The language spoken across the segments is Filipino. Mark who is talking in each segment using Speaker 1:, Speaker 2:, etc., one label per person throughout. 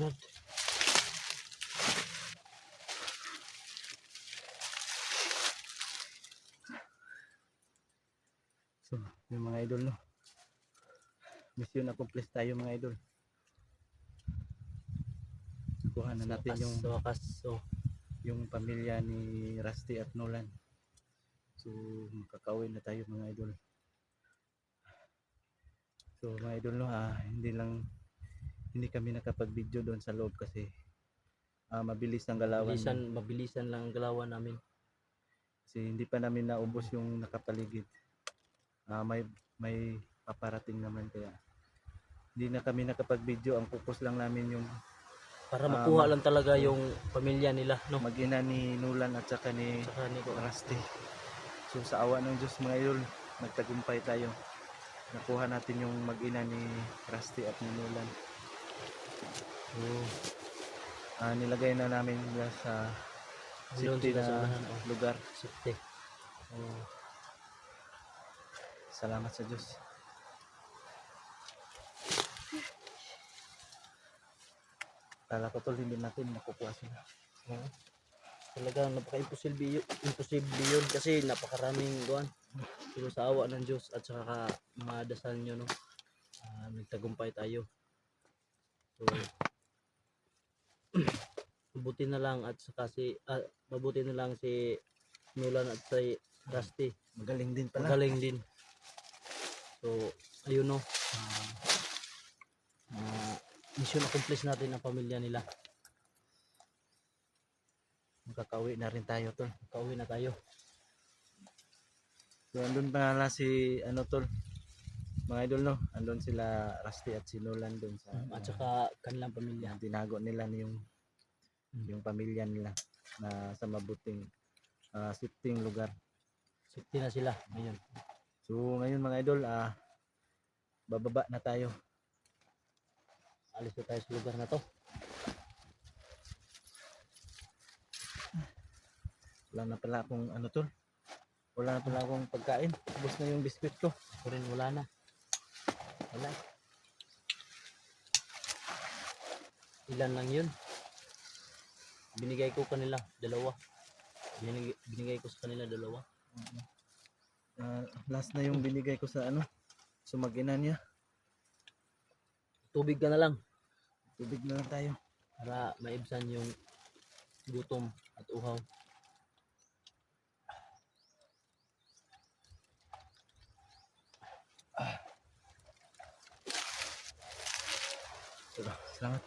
Speaker 1: sunod.
Speaker 2: So, yung mga idol, no, mission accomplished tayo mga idol. Kuha na natin
Speaker 1: Sa wakas,
Speaker 2: yung pamilya ni Rusty at Nolan. So makakauwi na tayo mga idol. So mga idol, no, hindi kami nakapag-video doon sa loob kasi mabilis ang galawan.
Speaker 1: Mabilisan lang ang galawan namin.
Speaker 2: Kasi hindi pa namin naubos yung nakapaligid. May paparating naman, kaya hindi na kami nakapag-video. Ang focus lang namin yung
Speaker 1: Para makuha lang talaga yung pamilya nila, no?
Speaker 2: mag-ina ni Nolan at saka ni Rusty. So sa awa ng Diyos mga idol, nagtagumpay tayo. Nakuha natin yung mag-ina ni Rusty at ni Nolan. So nilagay na namin sa safety na lugar.
Speaker 1: Safety.
Speaker 2: Salamat sa Diyos. Kala ko tol, hindi natin nakukuha sila.
Speaker 1: Talagang napaka-imposible yun kasi napakaraming guwan. Pero sa awa ng Diyos at saka mga dasal nyo, no, nagtagumpay tayo. So mabuti na lang si Nolan at si Rusty.
Speaker 2: Magaling din pala.
Speaker 1: Magaling din. So ayun, no, mission accomplished natin ang pamilya nila.
Speaker 2: Makakauwi na rin tayo tol.
Speaker 1: Makauwi na tayo.
Speaker 2: So andun pa nga si tol, mga idol, no, andun sila Rusty at si Nolan dun sa
Speaker 1: At saka kanilang pamilya.
Speaker 2: tinago nila yung pamilya nila na sa mabuting safety lugar.
Speaker 1: Safety na sila ngayon.
Speaker 2: So ngayon mga idol, bababa na tayo.
Speaker 1: Alis na tayo sa lugar na to.
Speaker 2: Wala na pala akong tol. Wala na pala akong pagkain. Ubos na yung biskwit ko.
Speaker 1: Ako rin wala na. Wala. Ilan lang yun. Binigay ko kanila dalawa. Binigay ko sa kanila dalawa.
Speaker 2: Last na yung binigay ko sa mag-ina niya.
Speaker 1: Tubig ka na lang.
Speaker 2: Tubig na lang tayo.
Speaker 1: Para maibsan yung gutom at uhaw.
Speaker 2: Salamat.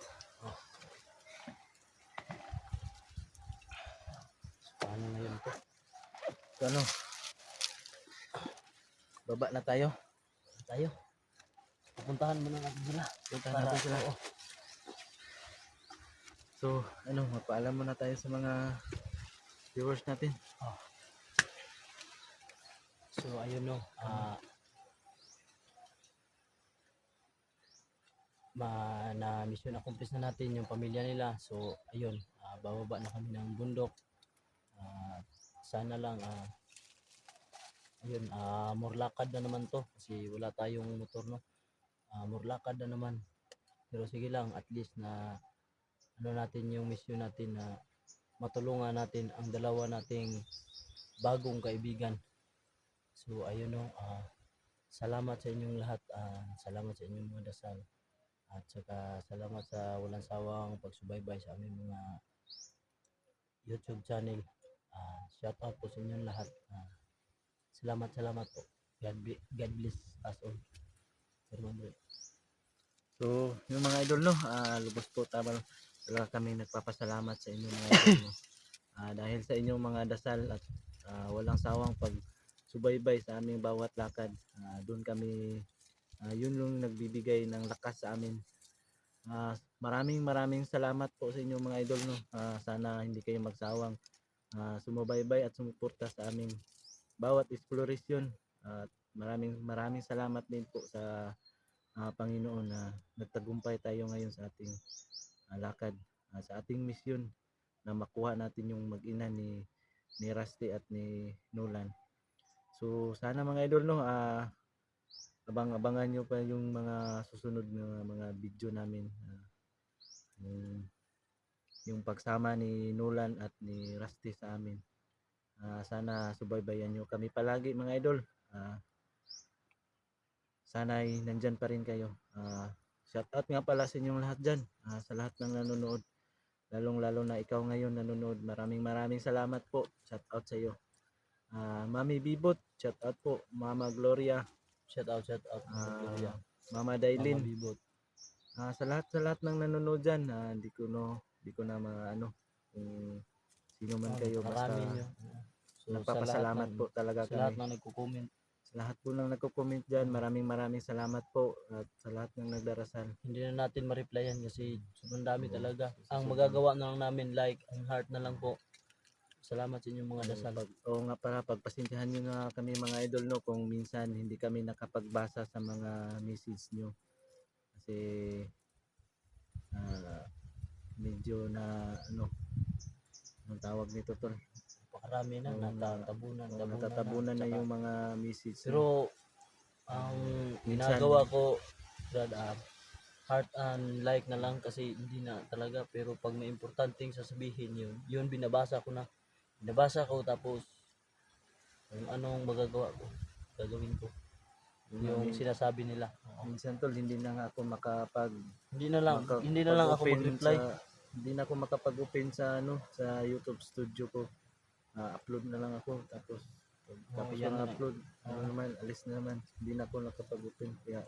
Speaker 1: Paano na yun po?
Speaker 2: So baba na tayo.
Speaker 1: Pupuntahan mo na natin sila.
Speaker 2: Puntahan natin sila. So magpaalam muna tayo sa mga viewers natin.
Speaker 1: So ayun, no, na mission accomplished na natin yung pamilya nila. So ayun, bababa na kami ng bundok. Sana lang ayun, more lakad na naman to kasi wala tayong motor, no. More lakad na naman, pero sige lang, at least na natin yung mission natin na matulungan natin ang dalawa nating bagong kaibigan. So ayun, no, salamat sa inyong lahat, salamat sa inyong mga dasal, at saka salamat sa walang sawang pagsubaybay sa aming mga YouTube channel. Shout out po sa inyong lahat. Salamat po. God bless us all.
Speaker 2: So yung mga idol, no, lubos po talaga kami nagpapasalamat sa inyong mga idol, no. Dahil sa inyong mga dasal at walang sawang pagsubaybay sa aming bawat lakad, doon kami yun yung nagbibigay ng lakas sa amin. Maraming salamat po sa inyong mga idol, no. Sana hindi kayo magsawang sumubaybay at sumuporta sa aming bawat exploration. At maraming salamat din po sa Panginoon na nagtagumpay tayo ngayon sa ating lakad, sa ating misyon na makuha natin yung mag-ina ni Rusty at ni Nolan. So sana mga idol, no, abangan nyo pa yung mga susunod na mga video namin. yung pagsama ni Nolan at ni Rusty sa amin. Sana subaybayan nyo kami palagi mga idol. Sana'y nandyan pa rin kayo. Shout out nga pala sa inyong lahat dyan, sa lahat ng nanonood, lalong lalo na ikaw ngayon nanonood. Maraming salamat po. Shout out sa iyo. Mami Bibot, shout out po. Mama Gloria,
Speaker 1: Shout out Gloria.
Speaker 2: Mama
Speaker 1: Mama
Speaker 2: Dailin,
Speaker 1: Bibot.
Speaker 2: sa lahat ng nanonood dyan. Hindi ko na maano kung sino man kayo, basta
Speaker 1: Marami nyo. So,
Speaker 2: nagpapasalamat po talaga
Speaker 1: sa lahat
Speaker 2: kami.
Speaker 1: ng nagko-comment.
Speaker 2: Sa lahat po ng nagko-comment dyan, maraming salamat po, at sa lahat ng nagdarasal.
Speaker 1: Hindi na natin ma-replyan kasi sobrang dami talaga. Ang magagawa na lang namin, like and heart na lang po. Salamat sa inyong mga dasal.
Speaker 2: Oo nga pala, pagpasensyahan nyo na kami mga idol, no, kung minsan hindi kami nakapagbasa sa mga message nyo. Kasi medyo na anong tawag nito tol?
Speaker 1: Pakarami na,
Speaker 2: Natatabunan na
Speaker 1: tsaka-
Speaker 2: yung mga message.
Speaker 1: Pero ang
Speaker 2: Minsan-
Speaker 1: ginagawa ko, Brad, heart and like na lang kasi hindi na talaga. Pero pag may importanteng sasabihin yun binabasa ko na. Binabasa ko tapos kung anong magagawa ko, gagawin ko. Yung sinasabi nila.
Speaker 2: Minsan tol, hindi na nga ako
Speaker 1: Hindi na lang ako mag-reply.
Speaker 2: Hindi na ako makapag-open sa sa YouTube studio ko. Upload na lang ako, tapos
Speaker 1: yan
Speaker 2: yung
Speaker 1: na.
Speaker 2: upload naman, alis na naman. Hindi na ako nakapag-open. Kaya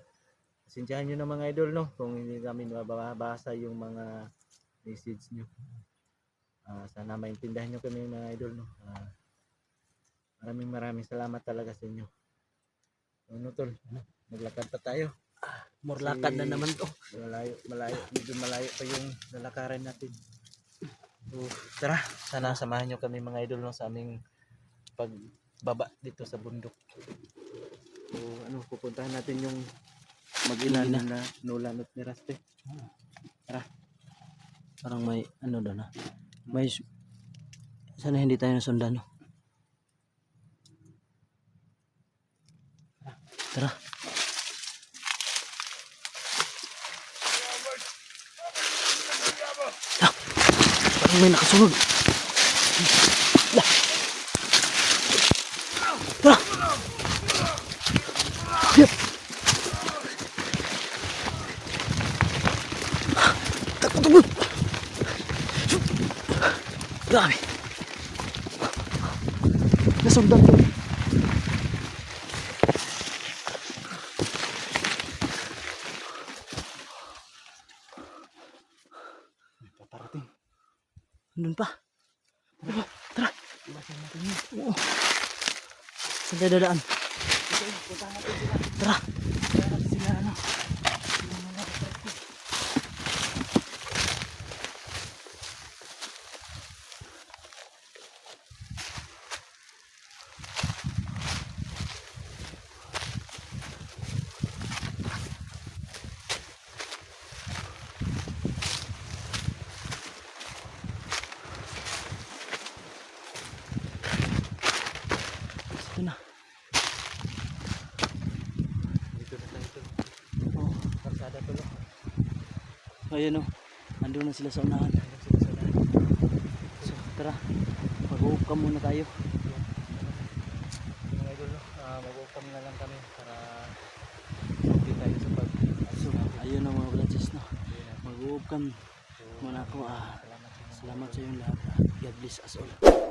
Speaker 2: pasensyahan nyo na mga idol, no, kung hindi namin mababasa yung mga message nyo. Sana maintindihan nyo kami mga idol, no. Maraming salamat talaga sa inyo. Ano tol, maglakad pa tayo.
Speaker 1: Morlakad na naman to.
Speaker 2: Medyo malayo pa yung lalakaran natin. So, tara, sana samahan nyo kami mga idol, no, sa aming pagbaba dito sa bundok. So, pupuntahan natin yung mag-ina na Nolan at ni Rusty.
Speaker 1: Parang may doon may sana hindi tayo nasundan, no? Tara. Parang may nakasunod. Tara. Yep. Takbo. Grabe. Nasundan to.
Speaker 2: Paparating.
Speaker 1: Andun pa. Tara. Oo. Saan tayo dadaan? Tara. Ito na.
Speaker 2: Dito na tayo tol.
Speaker 1: Oh,
Speaker 2: Karsada tol.
Speaker 1: ayun, andun na sila sa unahan. So, tara. Mag-uukam muna tayo.
Speaker 2: Mga idol, no, mag-uukam na lang kami para hindi tayo sa
Speaker 1: So, ayun na mga branches, no. Mag-uukam muna ako. Salamat sa inyong lahat. God bless us all.